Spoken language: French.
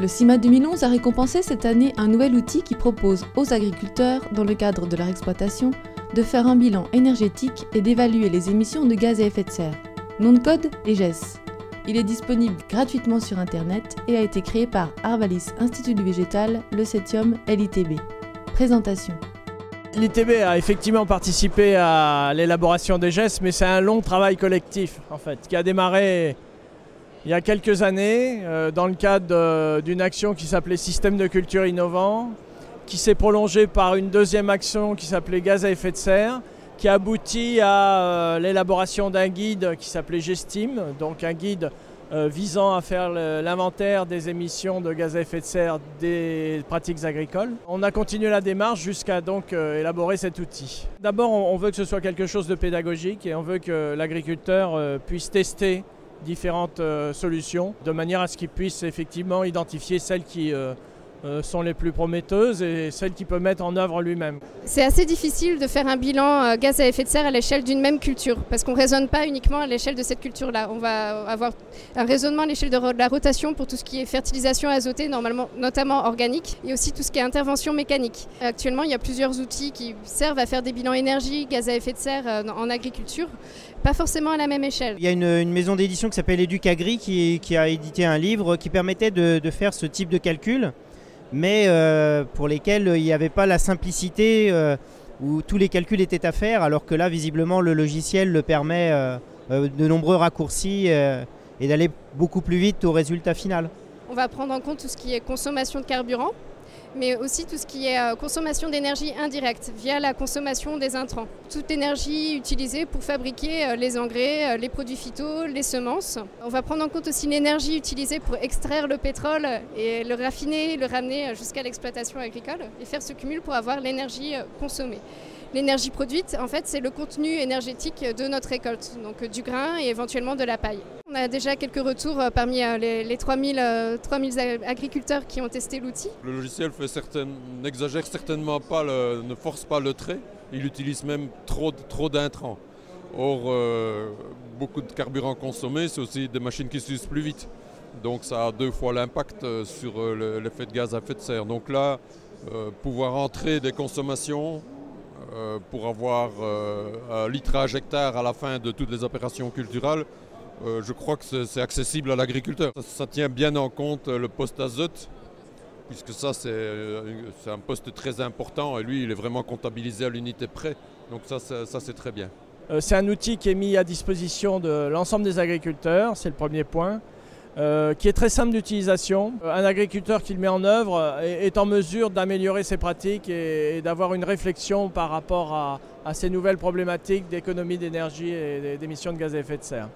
Le CIMA 2011 a récompensé cette année un nouvel outil qui propose aux agriculteurs, dans le cadre de leur exploitation, de faire un bilan énergétique et d'évaluer les émissions de gaz à effet de serre. Nom de code, EGES. Il est disponible gratuitement sur Internet et a été créé par Arvalis Institut du Végétal, le 7e LITB. Présentation. L'ITB a effectivement participé à l'élaboration des gestes, mais c'est un long travail collectif en fait, qui a démarré il y a quelques années dans le cadre d'une action qui s'appelait Système de culture innovant, qui s'est prolongée par une deuxième action qui s'appelait Gaz à effet de serre, qui a abouti à l'élaboration d'un guide qui s'appelait GESTIM, donc un guide visant à faire l'inventaire des émissions de gaz à effet de serre des pratiques agricoles. On a continué la démarche jusqu'à donc élaborer cet outil. D'abord, on veut que ce soit quelque chose de pédagogique et on veut que l'agriculteur puisse tester différentes solutions de manière à ce qu'il puisse effectivement identifier celles qui sont les plus prometteuses et celles qu'il peut mettre en œuvre lui-même. C'est assez difficile de faire un bilan gaz à effet de serre à l'échelle d'une même culture parce qu'on ne raisonne pas uniquement à l'échelle de cette culture-là. On va avoir un raisonnement à l'échelle de la rotation pour tout ce qui est fertilisation azotée, notamment organique, et aussi tout ce qui est intervention mécanique. Actuellement, il y a plusieurs outils qui servent à faire des bilans énergie, gaz à effet de serre en agriculture, pas forcément à la même échelle. Il y a une maison d'édition qui s'appelle Educagri qui a édité un livre qui permettait de faire ce type de calcul, mais pour lesquels il n'y avait pas la simplicité où tous les calculs étaient à faire, alors que là, visiblement, le logiciel le permet de nombreux raccourcis et d'aller beaucoup plus vite au résultat final. On va prendre en compte tout ce qui est consommation de carburant, mais aussi tout ce qui est consommation d'énergie indirecte via la consommation des intrants. Toute énergie utilisée pour fabriquer les engrais, les produits phyto, les semences. On va prendre en compte aussi l'énergie utilisée pour extraire le pétrole et le raffiner, le ramener jusqu'à l'exploitation agricole et faire ce cumul pour avoir l'énergie consommée. L'énergie produite, en fait, c'est le contenu énergétique de notre récolte, donc du grain et éventuellement de la paille. On a déjà quelques retours parmi les 3000 agriculteurs qui ont testé l'outil. Le logiciel n'exagère certainement pas, ne force pas le trait, il utilise même trop d'intrants. Or, beaucoup de carburant consommé, c'est aussi des machines qui s'usent plus vite. Donc ça a 2 fois l'impact sur l'effet de gaz à effet de serre. Donc là, pouvoir entrer des consommations, pour avoir un litrage hectare à la fin de toutes les opérations culturales, je crois que c'est accessible à l'agriculteur. Ça tient bien en compte le poste azote, puisque ça c'est un poste très important et lui il est vraiment comptabilisé à l'unité près, donc ça c'est très bien. C'est un outil qui est mis à disposition de l'ensemble des agriculteurs, c'est le premier point. Qui est très simple d'utilisation. Un agriculteur qui le met en œuvre est en mesure d'améliorer ses pratiques et d'avoir une réflexion par rapport à ces nouvelles problématiques d'économie d'énergie et d'émissions de gaz à effet de serre.